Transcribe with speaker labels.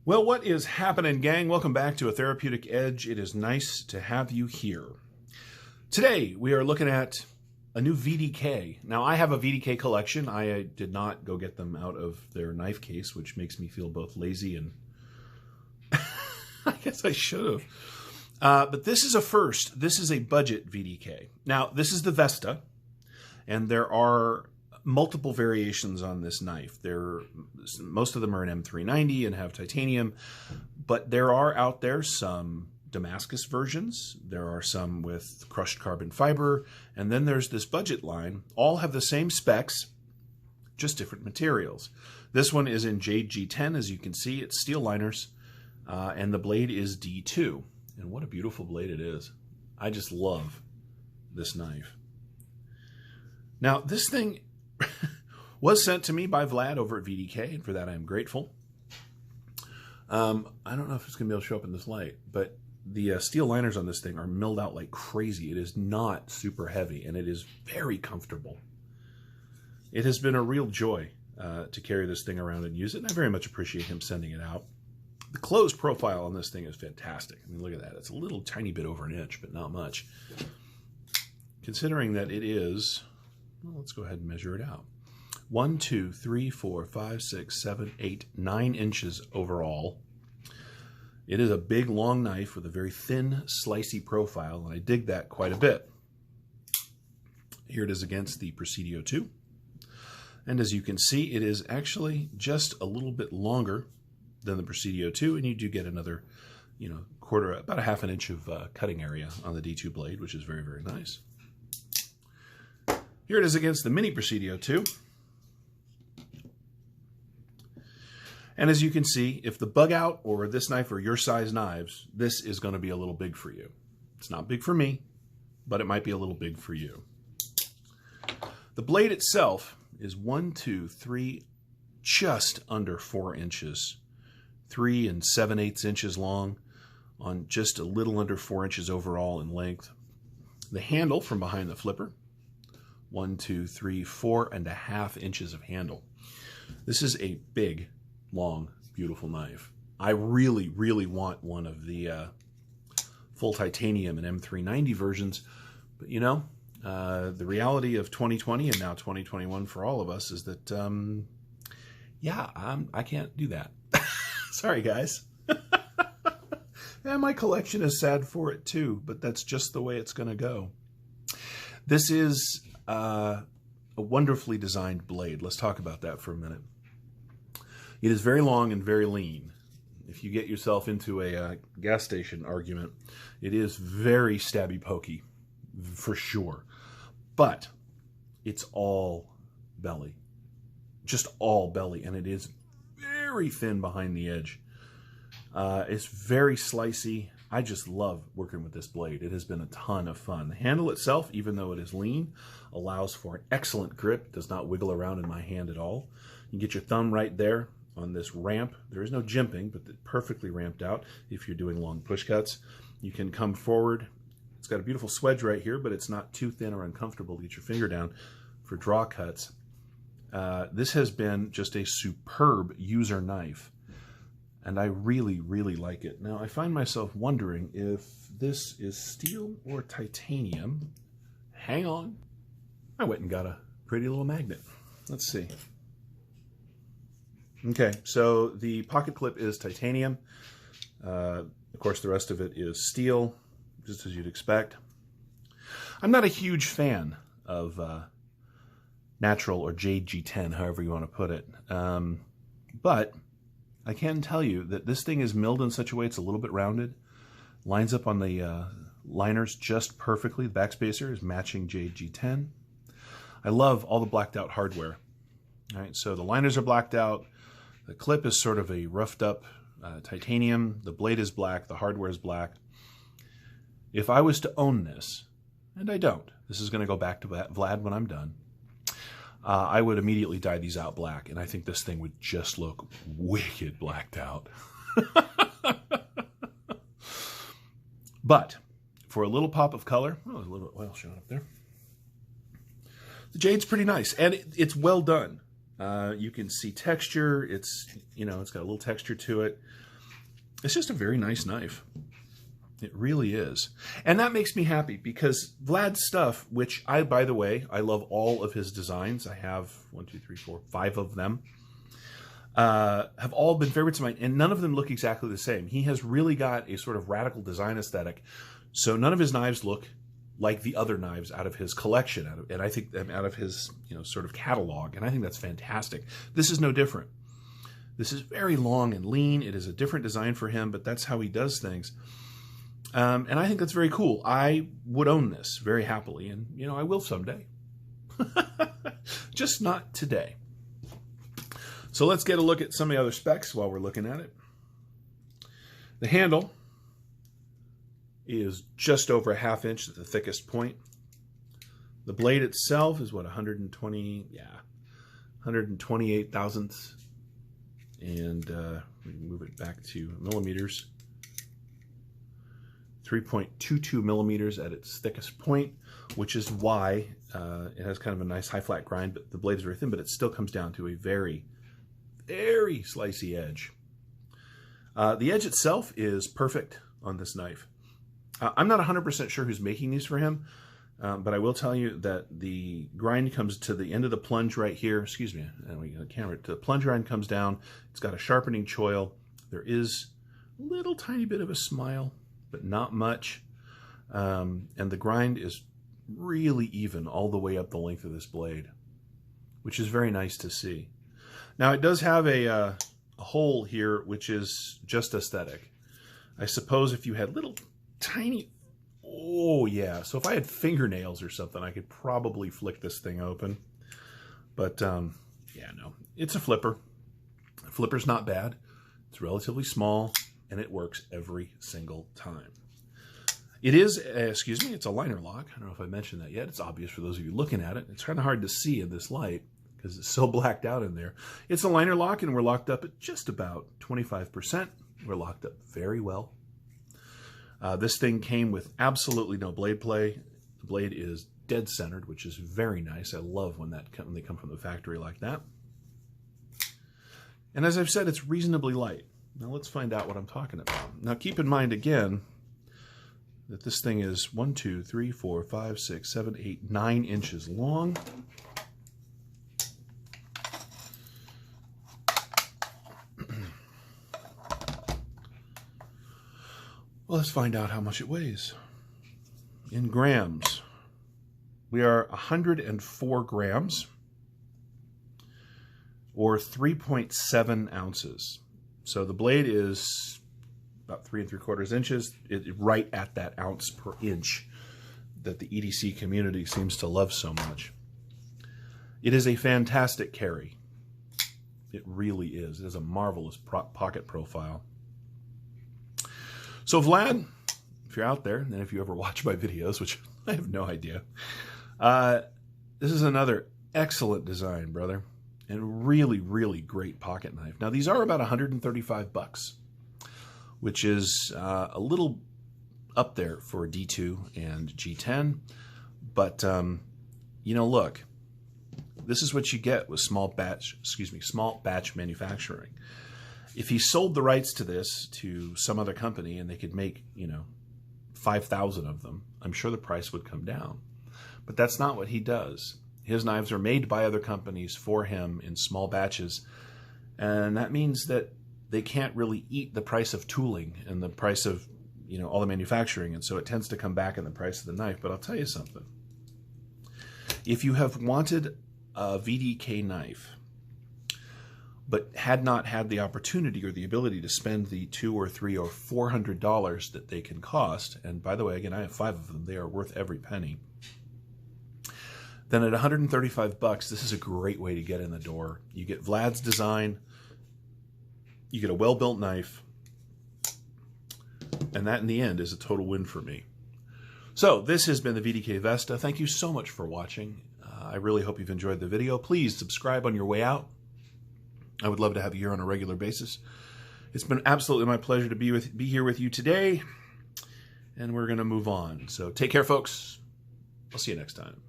Speaker 1: Well, what is happening, gang? Welcome back to A Therapeutic Edge. It is nice to have you here. Today, we are looking at a new VDK. Now, I have a VDK collection. I did not go get them out of their knife case, which makes me feel both lazy and... I guess I should have. But this is a first. This is a budget VDK. Now, this is the Vesta, and there are multiple variations on this knife. Most of them are an M390 and have titanium, but there are out there some Damascus versions. There are some with crushed carbon fiber, and then there's this budget line. All have the same specs, just different materials. This one is in G10, as you can see. It's steel liners, and the blade is D2. And what a beautiful blade it is. I just love this knife. Now, this thing was sent to me by Vlad over at VDK, and for that I am grateful. I don't know if it's going to be able to show up in this light, but the steel liners on this thing are milled out like crazy. It is not super heavy, and it is very comfortable. It has been a real joy to carry this thing around and use it, and I very much appreciate him sending it out. The closed profile on this thing is fantastic. I mean, look at that. It's a little tiny bit over an inch, but not much. Considering that it is... well, let's go ahead and measure it out. 1, 2, 3, 4, 5, 6, 7, 8, 9 inches overall. It is a big, long knife with a very thin, slicey profile, and I dig that quite a bit. Here it is against the Presidio 2. And as you can see, it is actually just a little bit longer than the Presidio 2, and you do get another, about a half an inch of cutting area on the D2 blade, which is very, very nice. Here it is against the Mini Presidio 2. And as you can see, if the bug out or this knife are your size knives, this is going to be a little big for you. It's not big for me, but it might be a little big for you. The blade itself is 1, 2, 3, just under 4 inches. 3 7/8 inches long on just a little under 4 inches overall in length. The handle from behind the flipper, 1, 2, 3, 4.5 inches of handle. This is a big, long, beautiful knife. I really, really want one of the full titanium and M390 versions, but the reality of 2020 and now 2021 for all of us is that, I can't do that. Sorry, guys. And my collection is sad for it too, but that's just the way it's going to go. This is a wonderfully designed blade. Let's talk about that for a minute. It is very long and very lean. If you get yourself into a gas station argument, it is very stabby pokey, for sure. But it's all belly. Just all belly, and it is very thin behind the edge. It's very slicey. I just love working with this blade. It has been a ton of fun. The handle itself, even though it is lean, allows for an excellent grip. It does not wiggle around in my hand at all. You can get your thumb right there on this ramp. There is no jimping, but it's perfectly ramped out if you're doing long push cuts. You can come forward. It's got a beautiful swedge right here, but it's not too thin or uncomfortable to get your finger down for draw cuts. This has been just a superb user knife, and I really, really like it. Now, I find myself wondering if this is steel or titanium. Hang on. I went and got a pretty little magnet. Let's see. Okay, so the pocket clip is titanium. Of course, the rest of it is steel, just as you'd expect. I'm not a huge fan of natural or jade G10, however you want to put it. But I can tell you that this thing is milled in such a way it's a little bit rounded. Lines up on the liners just perfectly. The backspacer is matching jade G10. I love all the blacked out hardware. All right, so the liners are blacked out. The clip is sort of a roughed up titanium. The blade is black. The hardware is black. If I was to own this, and I don't, this is going to go back to Vlad when I'm done, I would immediately dye these out black, and I think this thing would just look wicked blacked out. But for a little pop of color, oh, there's a little bit of oil showing up there. The jade's pretty nice, and it's well done. You can see texture. It's got a little texture to it. It's just a very nice knife. It really is. And that makes me happy because Vlad's stuff, which by the way, I love all of his designs. I have 1, 2, 3, 4, 5 of them. Have all been favorites of mine, and none of them look exactly the same. He has really got a sort of radical design aesthetic. So none of his knives look like the other knives out of his collection, and I think out of his sort of catalog, and I think that's fantastic. This is no different. This is very long and lean. It is a different design for him, but that's how he does things. And I think that's very cool. I would own this very happily, and I will someday. Just not today. So let's get a look at some of the other specs while we're looking at it. The handle is just over a 1/2 inch at the thickest point. The blade itself is what, 128 thousandths. And we can move it back to millimeters. 3.22 millimeters at its thickest point, which is why it has kind of a nice high flat grind, but the blade is very thin, but it still comes down to a very, very slicey edge. The edge itself is perfect on this knife. I'm not 100% sure who's making these for him, but I will tell you that the grind comes to the end of the plunge right here. Excuse me, and we got a camera. The plunge grind comes down. It's got a sharpening choil. There is a little tiny bit of a smile, but not much. And the grind is really even all the way up the length of this blade, which is very nice to see. Now it does have a hole here, which is just aesthetic. I suppose if you had little tiny, oh yeah, so if I had fingernails or something, I could probably flick this thing open. But yeah, no, it's a flipper. The flipper's not bad. It's relatively small, and it works every single time. It is, excuse me, it's a liner lock. I don't know if I mentioned that yet. It's obvious for those of you looking at it. It's kind of hard to see in this light because it's so blacked out in there. It's a liner lock, and we're locked up at just about 25%. We're locked up very well. This thing came with absolutely no blade play. The blade is dead centered, which is very nice. I love when they come from the factory like that. And as I've said, it's reasonably light. Now let's find out what I'm talking about. Now keep in mind again that this thing is 1, 2, 3, 4, 5, 6, 7, 8, 9 inches long. Well, let's find out how much it weighs. In grams, we are 104 grams, or 3.7 ounces. So the blade is about 3 3/4 inches, right at that ounce per inch that the EDC community seems to love so much. It is a fantastic carry. It really is. It has a marvelous pocket profile. So Vlad, if you're out there, and if you ever watch my videos, which I have no idea, this is another excellent design, brother, and really, really great pocket knife. Now, these are about 135 bucks, which is a little up there for D2 and G10, but look, this is what you get with small batch manufacturing. If he sold the rights to this to some other company and they could make, 5,000 of them, I'm sure the price would come down. But that's not what he does. His knives are made by other companies for him in small batches. And that means that they can't really eat the price of tooling and the price of, all the manufacturing. And so it tends to come back in the price of the knife. But I'll tell you something. If you have wanted a VDK knife, but had not had the opportunity or the ability to spend the $200 or $300 or $400 that they can cost, and by the way, again, I have 5 of them, they are worth every penny, then at 135 bucks, this is a great way to get in the door. You get Vlad's design, you get a well-built knife, and that in the end is a total win for me. So this has been the VDK Vesta. Thank you so much for watching. I really hope you've enjoyed the video. Please subscribe on your way out. I would love to have you here on a regular basis. It's been absolutely my pleasure to be here with you today, and we're going to move on. So take care, folks. I'll see you next time.